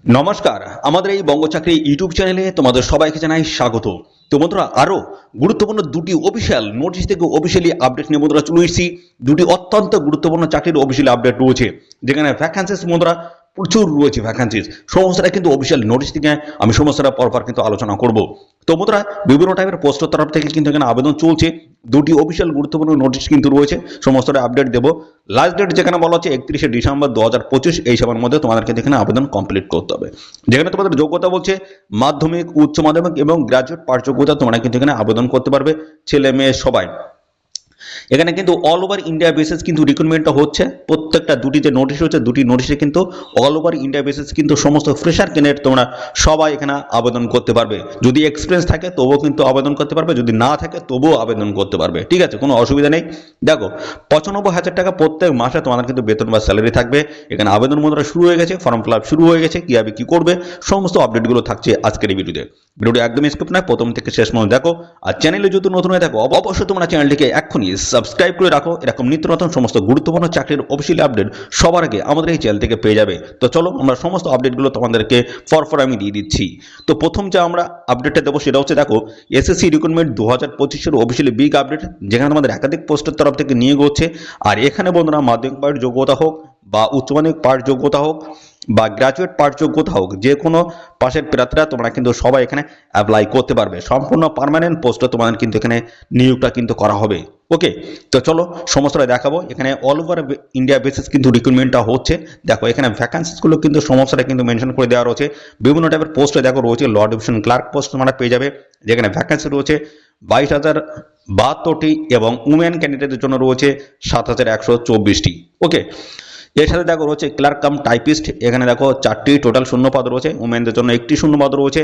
নমস্কার, আমাদের এই বঙ্গ চাকরি ইউটিউব চ্যানেলে তোমাদের সবাইকে জানাই স্বাগত। তো বন্ধুরা, আরো গুরুত্বপূর্ণ দুটি অফিসিয়াল নোটিশ থেকে অফিসিয়ালি আপডেট নিয়ে বন্ধুরা চলে এসেছি। দুটি অত্যন্ত গুরুত্বপূর্ণ চাকরির অফিসিয়ালি আপডেট রয়েছে, যেখানে ভ্যাকান্সিস বন্ধুরা প্রচুর রয়েছে। ভ্যাকান্সিস সমস্তটা কিন্তু অফিসিয়াল নোটিশ থেকে আমি সমস্তটা পরপর কিন্তু আলোচনা করব। তো বন্ধুরা, বিভিন্ন টাইপের পোস্টের তরফ থেকে কিন্তু এখানে আবেদন চলছে। দুটি অফিসিয়াল গুরুত্বপূর্ণ নোটিশ কিন্তু রয়েছে, সমস্তটা আপডেট দেবো। লাস্ট ডেট যেখানে বলা হচ্ছে 31শে ডিসেম্বর 2025, এই সময়ের মধ্যে তোমাদেরকে এখানে আবেদন কমপ্লিট করতে হবে। যেখানে তোমাদের যোগ্যতা বলছে মাধ্যমিক, উচ্চ মাধ্যমিক এবং গ্রাজুয়েট পাস যোগ্যতা, তোমরা কিন্তু এখানে আবেদন করতে পারবে, ছেলে মেয়ে সবাই। এখানে কিন্তু অল ওভার ইন্ডিয়া বেসিস কিন্তু রিক্রুটমেন্টটা হচ্ছে। প্রত্যেকটা দুটি যে নোটিশ হচ্ছে, দুটি নোটিশে কিন্তু অল ওভার ইন্ডিয়া বেসিস কিন্তু সমস্ত ফ্রেশার ক্যান্ডিডেট তোমরা সবাই এখানে আবেদন করতে পারবে। যদি এক্সপিরিয়েন্স থাকে তবুও কিন্তু আবেদন করতে পারবে, যদি না থাকে তবুও আবেদন করতে পারবে। ঠিক আছে, কোনো অসুবিধা নেই। দেখো, 95,000 টাকা প্রত্যেক মাসে তোমাদের কিন্তু বেতন বা স্যালারি থাকবে। এখানে আবেদন মুদ্রা শুরু হয়ে গেছে, ফর্ম ফিল আপ শুরু হয়ে গেছে, কীভাবে কী করবে সমস্ত আপডেটগুলো থাকছে আজকের এই ভিডিওতে। ভিডিওটি একদম স্কিপ নয়, প্রথম থেকে শেষ পর্যন্ত দেখো। আর চ্যানেলে যদি নতুন হয়ে থাকো অবশ্যই তোমরা চ্যানেলটিকে এক্ষুনি সাবস্ক্রাইব করে রাখো। এরকম নিত্য নতুন সমস্ত গুরুত্বপূর্ণ চাকরির অফিসিয়াল আপডেট সবার আগে আমাদের এই চ্যানেল থেকে পেয়ে যাবে। তো চলো, আমরা সমস্ত আপডেটগুলো তোমাদেরকে পরপর আমি দিয়ে দিচ্ছি। তো প্রথম যে আমরা আপডেটটা দেবো সেটা হচ্ছে, দেখো, এসএসসি রিক্রুটমেন্ট 2025-এর অফিসিয়ালি বিগ আপডেট, যেখানে তোমাদের একাধিক পোস্টের তরফ থেকে নিয়োগ হচ্ছে। আর এখানে বন্ধুরা মাধ্যমিক পাস যোগ্যতা হোক বা উচ্চ মাধ্যমিক পাস যোগ্যতা হোক বা গ্রাজুয়েট পাস যোগ্যতা হোক, যে কোনো পাশের প্রার্থীরা তোমরা কিন্তু সবাই এখানে অ্যাপ্লাই করতে পারবে। সম্পূর্ণ পার্মানেন্ট পোস্টে তোমাদের কিন্তু এখানে নিয়োগটা কিন্তু করা হবে। ওকে, তো চলো সমস্তটা দেখাবো। এখানে অল ওভার ইন্ডিয়া বেসিস কিন্তু রিক্রুটমেন্টটা হচ্ছে। দেখো, এখানে ভ্যাকান্সিসগুলো কিন্তু সমস্তটা কিন্তু মেনশন করে দেওয়া রয়েছে। বিভিন্ন টাইপের পোস্টে দেখো রয়েছে। ল ডিভিশন ক্লার্ক পোস্ট তোমরা পেয়ে যাবে, যেখানে ভ্যাকান্সি রয়েছে 22,072টি এবং উমেন ক্যান্ডিডেটের জন্য রয়েছে 7,124টি। ওকে, এর সাথে দেখো রয়েছে ক্লার্ক কাম টাইপিস্ট, এখানে দেখো 4টি টোটাল শূন্যপদ রয়েছে, উমেনদের জন্য 1টি শূন্যপদ রয়েছে।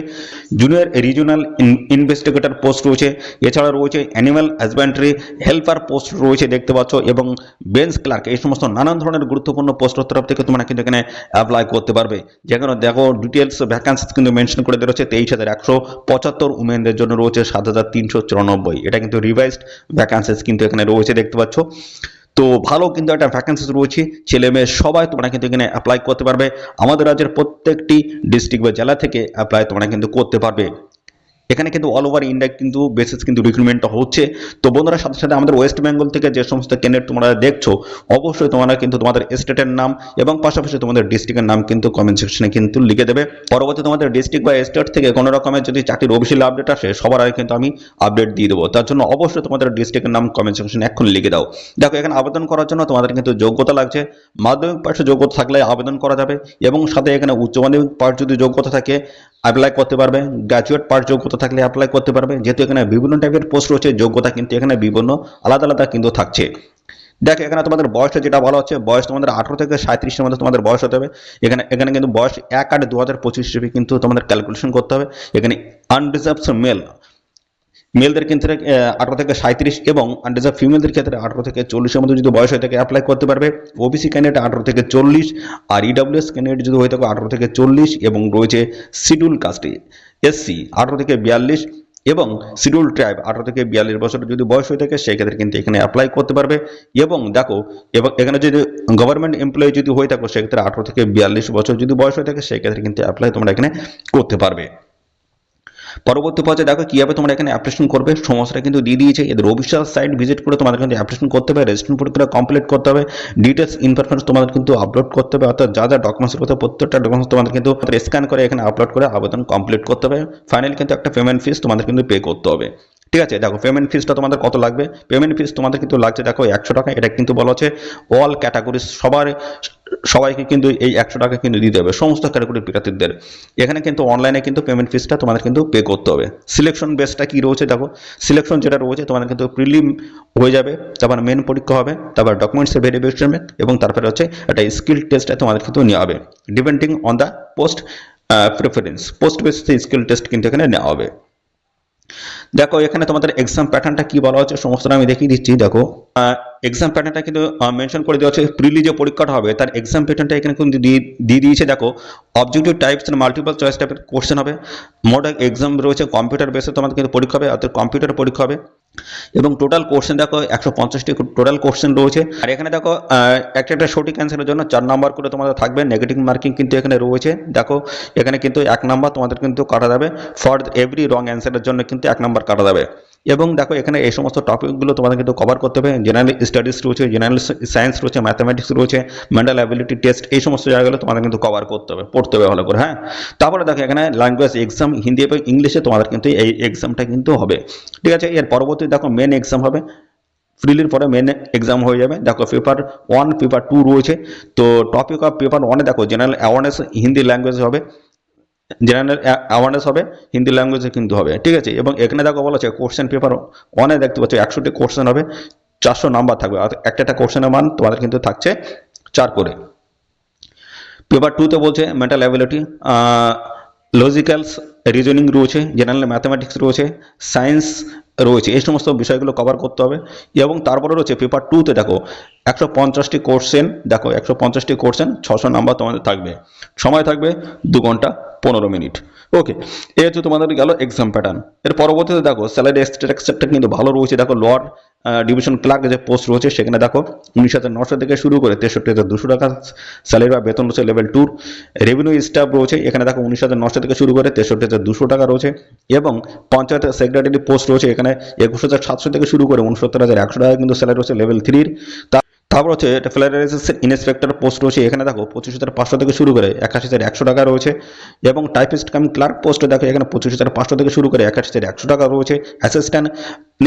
জুনিয়র রিজিওনাল ইনভেস্টিগেটর পোস্ট রয়েছে। এছাড়া রয়েছে অ্যানিম্যাল হাজব্যান্ডারি হেল্পার পোস্ট রয়েছে, দেখতে পাচ্ছ, এবং বেঞ্চ ক্লার্ক, এই সমস্ত নানান ধরনের গুরুত্বপূর্ণ পোস্টের তরফ থেকে তোমরা কিন্তু এখানে অ্যাপ্লাই করতে পারবে। যেখানে দেখো ডিটেলস ভ্যাকান্সি কিন্তু মেনশন করে দেওয়া রয়েছে। 23,175 উমেনদের জন্য রয়েছে 7,394। এটা কিন্তু রিভাইজড ভ্যাকান্সিস কিন্তু এখানে রয়েছে, দেখতে পাচ্ছ। তো ভালো কিন্তু একটা ভ্যাকেন্সি রয়েছে, ছেলে মেয়ে সবাই তোমরা কিন্তু এখানে অ্যাপ্লাই করতে পারবে। আমাদের রাজ্যের প্রত্যেকটি ডিস্ট্রিক্ট বা জেলা থেকে অ্যাপ্লাই তোমরা কিন্তু করতে পারবে। এখানে কিন্তু অল ওভার ইন্ডিয়া কিন্তু বেসিস কিন্তু রিক্রুটমেন্টটা হচ্ছে। তো বন্ধুরা, সাথে সাথে আমাদের ওয়েস্ট বেঙ্গল থেকে যে সমস্ত ক্যান্ডিডেট তোমরা দেখছো, অবশ্যই তোমরা কিন্তু তোমাদের স্টেটের নাম এবং পাশাপাশি তোমাদের ডিস্ট্রিক্টের নাম কিন্তু কমেন্ট সেকশনে কিন্তু লিখে দেবে। পরবর্তী তোমাদের ডিস্ট্রিক্ট বা স্টেট থেকে কোনো রকমের যদি চাকরির অফিসিয়াল আপডেট আসে, সবার আগে কিন্তু আমি আপডেট দিয়ে দেবো। তার জন্য অবশ্যই তোমাদের ডিস্ট্রিক্টের নাম কমেন্ট সেকশনে এখন লিখে দাও। দেখো, এখানে আবেদন করার জন্য তোমাদের কিন্তু যোগ্যতা লাগছে। মাধ্যমিক পাশে যোগ্যতা থাকলে আবেদন করা যাবে, এবং সাথে এখানে উচ্চ মাধ্যমিক পাশ যদি যোগ্যতা থাকে অ্যাপ্লাই করতে পারবে। গ্র্যাজুয়েট পাস যোগ্যতা থাকলে অ্যাপ্লাই করতে পারবে। যেহেতু এখানে বিভিন্ন টাইপের পোস্ট রয়েছে, যোগ্যতা কিন্তু এখানে বিভিন্ন আলাদা আলাদা কিন্তু থাকছে। দেখো, এখানে তোমাদের বয়সটা যেটা বলা হচ্ছে, বয়স তোমাদের 18 থেকে 37-এর মধ্যে তোমাদের বয়স হতে হবে। এখানে এখানে কিন্তু বয়স 1/8/2025 হিসেবে কিন্তু তোমাদের ক্যালকুলেশন করতে হবে। এখানে আনরিজার্ভড মেলদের ক্ষেত্রে 18 থেকে 37 এবং আনরিজার্ভ ফিমেলদের ক্ষেত্রে 18 থেকে 40-এর মধ্যে যদি বয়স হয়ে থাকে অ্যাপ্লাই করতে পারবে। ওবিসি ক্যান্ডিডেট 18 থেকে 40, আর ইডব্লিউএস ক্যান্ডিডেট যদি হয়ে থাকে 18 থেকে 40, এবং রয়েছে শিডিউল কাস্টে এসসি 18 থেকে 42, এবং শিডিউল ট্রাইব 18 থেকে 42 বছর যদি বয়স হয়ে থাকে, সেই ক্ষেত্রে কিন্তু এখানে অ্যাপ্লাই করতে পারবে। এবং দেখো, এবং এখানে যদি গভর্নমেন্ট এমপ্লয়ি যদি হয়ে থাকো, সেক্ষেত্রে 18 থেকে 42 বছর যদি বয়স হয়ে থাকে, সেই ক্ষেত্রে কিন্তু অ্যাপ্লাই তোমরা এখানে করতে পারবে। পরবর্তী পর্যায়ে দেখো কিভাবে তোমরা এখানে অ্যাপ্লিকেশন করবে, সমস্যাটা কিন্তু দিয়ে দিয়েছে। এদের অফিসিয়াল সাইট ভিজিট করে তোমাদের কিন্তু অ্যাপ্লিকেশন করতে হবে, রেজিস্ট্রেশন প্রক্রিয়া কমপ্লিট করতে হবে, ডিটেলস ইনফরমেশন তোমাদের কিন্তু আপলোড করতে হবে। অর্থাৎ যা যা ডকুমেন্টসের কথা, প্রত্যেকটা ডকুমেন্টস তোমাদের কিন্তু স্ক্যান করে এখানে আপলোড করে আবেদন কমপ্লিট করতে হবে। ফাইনালি কিন্তু একটা পেমেন্ট ফিস তোমাদের কিন্তু পে করতে হবে। ঠিক আছে, দেখো পেমেন্ট ফিসটা তোমাদের কত লাগবে। পেমেন্ট ফিস তোমাদের কিন্তু লাগছে, দেখো, 100 টাকা। এটা কিন্তু বলা হচ্ছে অল ক্যাটাগরি সবাইকে কিন্তু এই 100 টাকা কিন্তু দিতে হবে, সমস্ত ক্যাটাগরির প্রার্থীদের। এখানে কিন্তু অনলাইনে কিন্তু পেমেন্ট ফিসটা তোমাদের কিন্তু পে করতে হবে। সিলেকশন বেসটা কি রয়েছে, দেখো, সিলেকশন যেটা রয়েছে তোমাদের কিন্তু প্রিলিম হয়ে যাবে, তারপর মেন পরীক্ষা হবে, তারপর ডকুমেন্টসের ভেরিফিকেশন, এবং তারপরে হচ্ছে একটা স্কিল টেস্ট তোমাদের কিন্তু নেওয়া হবে। Depending on the post preference, post বেসিসে স্কিল টেস্ট কিন্তু এখানে নেওয়া হবে। দেখো এখানে তোমাদের এক্সাম প্যাটার্নটা কি বলা হচ্ছে সমস্তটা আমি দেখিয়ে দিচ্ছি। দেখো এক্সাম প্যাটার্নটা কিন্তু মেনশন করে দেওয়া হচ্ছে, প্রিলি যে পরীক্ষাটা হবে তার এক্সাম প্যাটার্নটা এখানে কিন্তু দিয়ে দিয়েছে। দেখো objective types and multiple choice টাইপের কোশ্চেন হবে, মডেল এক্সাম রয়েছে, কম্পিউটার বেসে তোমাদের কিন্তু পরীক্ষা হবে, অর্থাৎ কম্পিউটার পরীক্ষা হবে, এবং টোটাল কোশ্চেন দেখো 150টি টোটাল কোশ্চেন রয়েছে। আর এখানে দেখো একটা একটা সঠিক অ্যান্সারের জন্য 4 নাম্বার করে তোমাদের থাকবে, নেগেটিভ মার্কিং কিন্তু এখানে রয়েছে। দেখো এখানে কিন্তু 1 নাম্বার তোমাদের কিন্তু কাটা যাবে, ফর এভরি রং অ্যান্সারের জন্য কিন্তু 1 নাম্বার কাটা যাবে। এবং দেখো এখানে এই সমস্ত টপিকগুলো তোমাদের কিন্তু কভার করতে হবে, জেনারেল স্টাডিজ রয়েছে, জেনারেল সায়েন্স রয়েছে, ম্যাথামেটিক্স রয়েছে, মেন্টাল অ্যাবিলিটি টেস্ট, এই সমস্ত জায়গাগুলো তোমাদের কিন্তু কভার করতে হবে, পড়তে হবে ভালো করে। হ্যাঁ, তারপরে দেখো এখানে ল্যাঙ্গুয়েজ এক্সাম হিন্দি এবং ইংলিশে তোমাদের কিন্তু এই এক্সামটা কিন্তু হবে। ঠিক আছে, এর পরবর্তী দেখো মেন এক্সাম হবে, প্রিলির পরে মেন এক্সাম হয়ে যাবে। দেখো পেপার 1 পেপার 2 রয়েছে। তো টপিক অফ পেপার 1 দেখো জেনারেল অ্যাওয়ারনেস হিন্দি ল্যাঙ্গুয়েজ হবে, জেনারেল অ্যাওয়ারনেস হবে হিন্দি ল্যাঙ্গুয়েজে কিন্তু হবে। ঠিক আছে, এবং এখানে দেখো বলা আছে কোশ্চেন পেপার 1 দেখতে পাচ্ছ 100টি কোশ্চেন হবে, 400 নাম্বার থাকবে, আর একটা কোশ্চেনের মান তোমাদের কিন্তু থাকছে 4 করে। পেপার 2তে বলছে মেন্টাল অ্যাবিলিটি, লজিক্যালস, রিজনিং রয়েছে, জেনারেল ম্যাথামেটিক্স রয়েছে, সায়েন্স রয়েছে, এই সমস্ত বিষয়গুলো কভার করতে হবে। এবং তারপরে রয়েছে পেপার 2তে দেখো 150টি কোশ্চেন, দেখো 150টি কোশ্চেন, 600 নাম্বার তোমাদের থাকবে, সময় থাকবে 2 ঘন্টা 15 মিনিট। ওকে, এই হচ্ছে তোমাদের গেল এক্সাম প্যাটার্ন। এর পরবর্তীতে দেখো স্যালারি স্ট্রাকচারটা কিন্তু ভালো রয়েছে। দেখো লোয়ার ডিভিশন ক্লার্ক যে পোস্ট রয়েছে সেখানে দেখো 19,900 থেকে শুরু করে 63,200 টাকা স্যালারি বা বেতন রয়েছে লেভেল 2। রেভিনিউ স্টাফ রয়েছে এখানে দেখো 19,900 থেকে শুরু করে 63,200 টাকা রয়েছে। এবং পঞ্চায়েত সেক্রেটারি পোস্ট রয়েছে এখানে 21,700 থেকে শুরু করে 69,100 টাকা কিন্তু স্যালারি রয়েছে লেভেল 3। তারপর হচ্ছে এটা ফ্লাইরাইজেশন ইন্সপেক্টর পোস্ট রয়েছে এখানে দেখো 25,500 থেকে শুরু করে 81,100 টাকা রয়েছে। এবং টাইপিস্ট কাম ক্লার্ক পোস্টে দেখো এখানে 25,500 থেকে শুরু করে 81,100 টাকা রয়েছে। অ্যাসিস্ট্যান্ট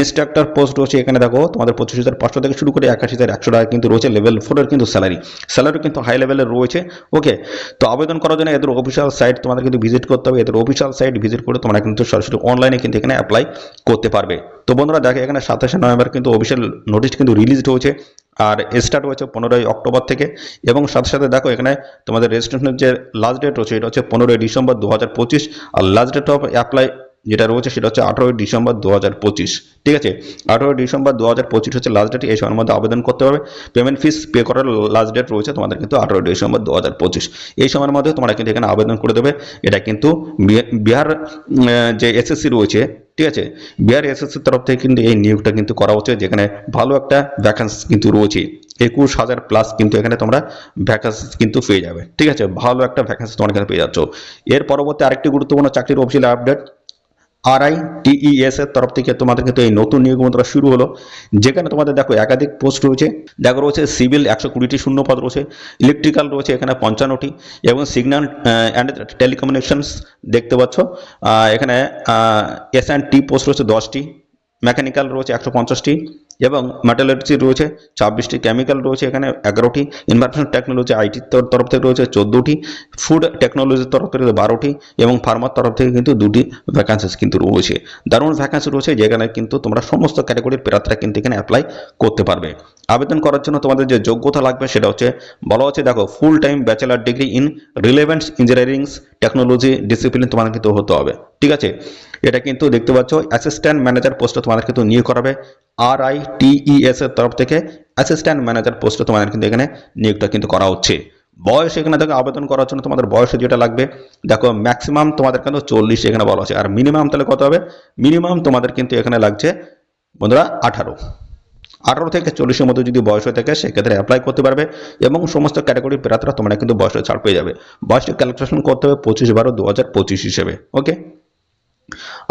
ইন্সট্রাক্টর পোস্ট রয়েছে এখানে দেখো তোমাদের 25,500 থেকে শুরু করে 81,100 টাকা কিন্তু রয়েছে লেভেল 4 এর কিন্তু স্যালারি কিন্তু হাই লেভেলের রয়েছে। ওকে, তো আবেদন করার জন্য এদের অফিসিয়াল সাইট তোমাদের কিন্তু ভিজিট করতে হবে, এদের অফিসিয়াল সাইট ভিজিট করে তোমরা কিন্তু সরাসরি অনলাইনে কিন্তু এখানে অ্যাপ্লাই করতে পারবে। তো বন্ধুরা দেখো এখানে 27 নভেম্বর কিন্তু অফিসিয়াল নোটিশ কিন্তু রিলিজ হয়েছে, আর স্টার্ট হয়েছে 15 অক্টোবর থেকে। এবং সাথে সাথে দেখো এখানে তোমাদের রেজিস্ট্রেশনের যে লাস্ট ডেট রয়েছে এটা হচ্ছে 15 ডিসেম্বর 2025, আর লাস্ট ডেট অফ অ্যাপ্লাই যেটা রয়েছে সেটা হচ্ছে 18 ডিসেম্বর 2025। ঠিক আছে, 18 ডিসেম্বর 2025 হচ্ছে লাস্ট ডেট, এই সময়ের মধ্যে আবেদন করতে হবে। পেমেন্ট ফিস পে করার লাস্ট ডেট রয়েছে তোমাদের কিন্তু 18 ডিসেম্বর 2025, এই সময়ের মধ্যে তোমরা কিন্তু এখানে আবেদন করে দেবে। এটা কিন্তু বিহার যে এসএসসি রয়েছে, ঠিক আছে, বিহার এসএসসির তরফ থেকে কিন্তু এই নিয়োগটা কিন্তু করা হচ্ছে, যেখানে ভালো একটা ভ্যাকান্সি কিন্তু রয়েছে, 21,000 প্লাস কিন্তু এখানে তোমরা ভ্যাকান্সি কিন্তু পেয়ে যাবে। ঠিক আছে, ভালো একটা ভ্যাকান্সি তোমরা এখানে পেয়ে যাচ্ছ। এর পরবর্তী আরেকটি গুরুত্বপূর্ণ চাকরির অফিসিয়াল আপডেট, RITES এর তরফ থেকে তোমাদের কিন্তু এই নতুন নিয়োগটা শুরু হলো, যেখানে তোমাদের দেখো একাধিক পোস্ট রয়েছে। দেখো রয়েছে সিভিল 120টি শূন্যপদ রয়েছে, ইলেকট্রিক্যাল রয়েছে এখানে 55টি, এবং সিগন্যাল অ্যান্ড টেলিকমিউনিকেশনস দেখতে পাচ্ছ এখানে S&T পোস্ট রয়েছে 10টি, মেকানিক্যাল রয়েছে 150টি, এবং মেটালার্জি রয়েছে 26টি, কেমিক্যাল রয়েছে এখানে 11টি, ইনফরমেশন টেকনোলজি আইটির তরফ থেকে রয়েছে 14টি, ফুড টেকনোলজির তরফ থেকে 12টি, এবং ফার্মার তরফ থেকে কিন্তু 2টি ভ্যাকান্সিস কিন্তু রয়েছে। দারুণ ভ্যাকান্সি রয়েছে, যেখানে কিন্তু তোমরা সমস্ত ক্যাটাগরির প্রার্থীরা কিন্তু এখানে অ্যাপ্লাই করতে পারবে। আবেদন করার জন্য তোমাদের যে যোগ্যতা লাগবে সেটা হচ্ছে বলা হচ্ছে দেখো full time bachelor degree in relevant engineering technology discipline তোমাদের কিন্তু হতে হবে। ঠিক আছে, এটা কিন্তু দেখতে পাচ্ছ অ্যাসিস্ট্যান্ট ম্যানেজার পোস্টে তোমাদের কিন্তু নিয়োগ করাবে RITES এর তরফ থেকে। অ্যাসিস্ট্যান্ট ম্যানেজার পোস্টে তোমাদের কিন্তু এখানে নিয়োগটা কিন্তু করা হচ্ছে। বয়স এখানে দেখো আবেদন করার জন্য তোমাদের বয়সে যেটা লাগবে দেখো ম্যাক্সিমাম তোমাদের কিন্তু 40 এখানে বলা আছে, আর মিনিমাম তাহলে কত হবে, মিনিমাম তোমাদের কিন্তু এখানে লাগছে বন্ধুরা 18 থেকে 40-এর মধ্যে যদি বয়স হয়ে থাকে সেক্ষেত্রে অ্যাপ্লাই করতে পারবে, এবং সমস্ত ক্যাটাগরির প্রার্থীরা তোমরা কিন্তু বয়সে ছাড় পেয়ে যাবে। বয়সটা ক্যালকুলেশন করতে হবে 25/12/2025 হিসেবে। ওকে,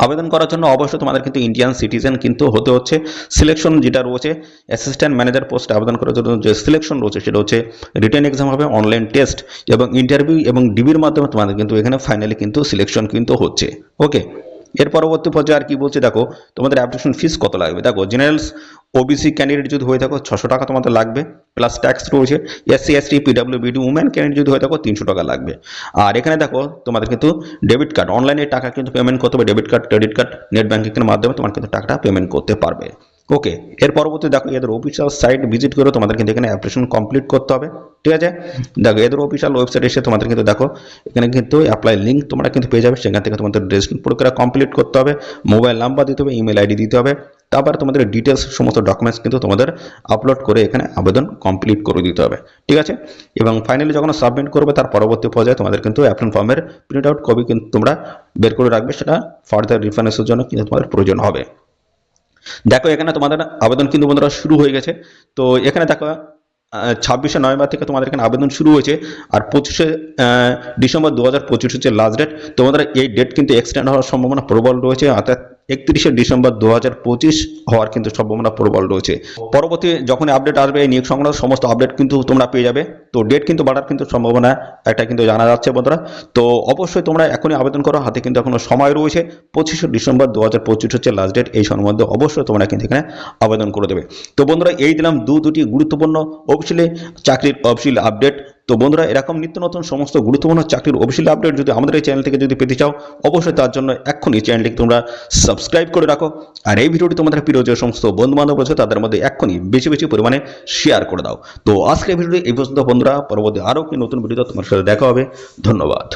আবেদন করার জন্য অবশ্যই তোমাদের কিন্তু ইন্ডিয়ান সিটিজেন কিন্তু হতে হচ্ছে। সিলেকশন যেটা রয়েছে অ্যাসিস্ট্যান্ট ম্যানেজার পোস্টে আবেদন করার জন্য যে সিলেকশন রয়েছে সেটা হচ্ছে রিটেন এক্সাম হবে, অনলাইন টেস্ট এবং ইন্টারভিউ এবং ডিবির মাধ্যমে তোমাদের কিন্তু এখানে ফাইনালি কিন্তু সিলেকশন কিন্তু হচ্ছে। ওকে, এর পরবর্তী পর্যায়ে আর কি বলছে দেখো তোমাদের অ্যাপ্লিকেশন ফিস কত লাগবে। দেখো জেনারেলস OBC ক্যান্ডিডেট যদি হয়ে থাকো 600 টাকা তোমাদের লাগবে, প্লাস ট্যাক্স রয়েছে। SC ST PWBD women candidate যদি হয়ে থাকো 300 টাকা লাগবে। আর এখানে দেখো তোমাদের কিন্তু ডেবিট কার্ড অনলাইনে টাকা কিন্তু পেমেন্ট করতে হবে, debit card, credit card, net ব্যাংকিংয়ের মাধ্যমে তোমার কিন্তু টাকাটা পেমেন্ট করতে পারবে। ওকে, এর পরবর্তী দেখো এদের অফিসিয়াল সাইট ভিজিট করে তোমাদের কিন্তু এখানে অ্যাপ্লিকেশন কমপ্লিট করতে হবে। ঠিক আছে, দেখো এদের অফিসিয়াল ওয়েবসাইট এসে তোমাদের কিন্তু দেখো এখানে কিন্তু অ্যাপ্লাই লিঙ্ক তোমরা কিন্তু পেয়ে যাবে। সেখান থেকে তোমাদের রেজিস্ট্রেশন প্রক্রিয়া কমপ্লিট করতে হবে, মোবাইল নাম্বার দিতে হবে, ইমেল আইডি দিতে হবে, তারপর তোমাদের ডিটেলস সমস্ত ডকুমেন্টস কিন্তু তোমাদের আপলোড করে এখানে আবেদন কমপ্লিট করে দিতে হবে। ঠিক আছে, এবং ফাইনালি যখন সাবমিট করবে তার পরবর্তী পর্যায়ে তোমাদের কিন্তু অ্যাপ্লিকেশন ফর্মের প্রিন্ট আউট কপি কিন্তু তোমরা বের করে রাখবে, সেটা ফার্দার রেফারেন্সের জন্য কিন্তু তোমাদের প্রয়োজন হবে। দেখো এখানে তোমাদের আবেদন কিন্তু বন্ধুরা শুরু হয়ে গেছে। তো এখানে দেখো 26শে নভেম্বর থেকে তোমাদের এখানে আবেদন শুরু হয়েছে, আর 25শে ডিসেম্বর 2025 হচ্ছে লাস্ট ডেট। তোমাদের এই ডেট কিন্তু এক্সটেন্ড হওয়ার সম্ভাবনা প্রবল রয়েছে, অর্থাৎ 31শে ডিসেম্বর 2025 হওয়ার কিন্তু সম্ভাবনা প্রবল রয়েছে। পরবর্তী যখন আপডেট আসবে এই নিয়োগ সংক্রান্ত সমস্ত আপডেট কিন্তু তোমরা পেয়ে যাবে। তো ডেট কিন্তু বাড়ার কিন্তু সম্ভাবনা একটা কিন্তু জানা যাচ্ছে বন্ধুরা। তো অবশ্যই তোমরা এখনই আবেদন করো, হাতে কিন্তু এখনো সময় রয়েছে। 25শে ডিসেম্বর 2025 হচ্ছে লাস্ট ডেট, এই সময়ের মধ্যে অবশ্যই তোমরা কিন্তু এখানে আবেদন করে দেবে। তো বন্ধুরা এই দিলাম দুটি গুরুত্বপূর্ণ অফিসিয়ালি চাকরির অফিসিয়াল আপডেট। তো বন্ধুরা এরকম নিত্য নতুন সমস্ত গুরুত্বপূর্ণ চাকরির অফিসিয়াল আপডেট যদি আমাদের এই চ্যানেল থেকে যদি পেতে চাও, অবশ্যই তার জন্য এক্ষুনি চ্যানেলটিকে তোমরা সাবস্ক্রাইব করে রাখো, আর এই ভিডিওটি তোমাদের প্রিয় যে সমস্ত বন্ধু বান্ধব রয়েছে তাদের মধ্যে এক্ষুনি বেশি বেশি পরিমাণে শেয়ার করে দাও। তো আজকের ভিডিওটি এই পর্যন্ত বন্ধুরা, পরবর্তী আরও কি নতুন ভিডিও তোমার সাথে দেখা হবে। ধন্যবাদ।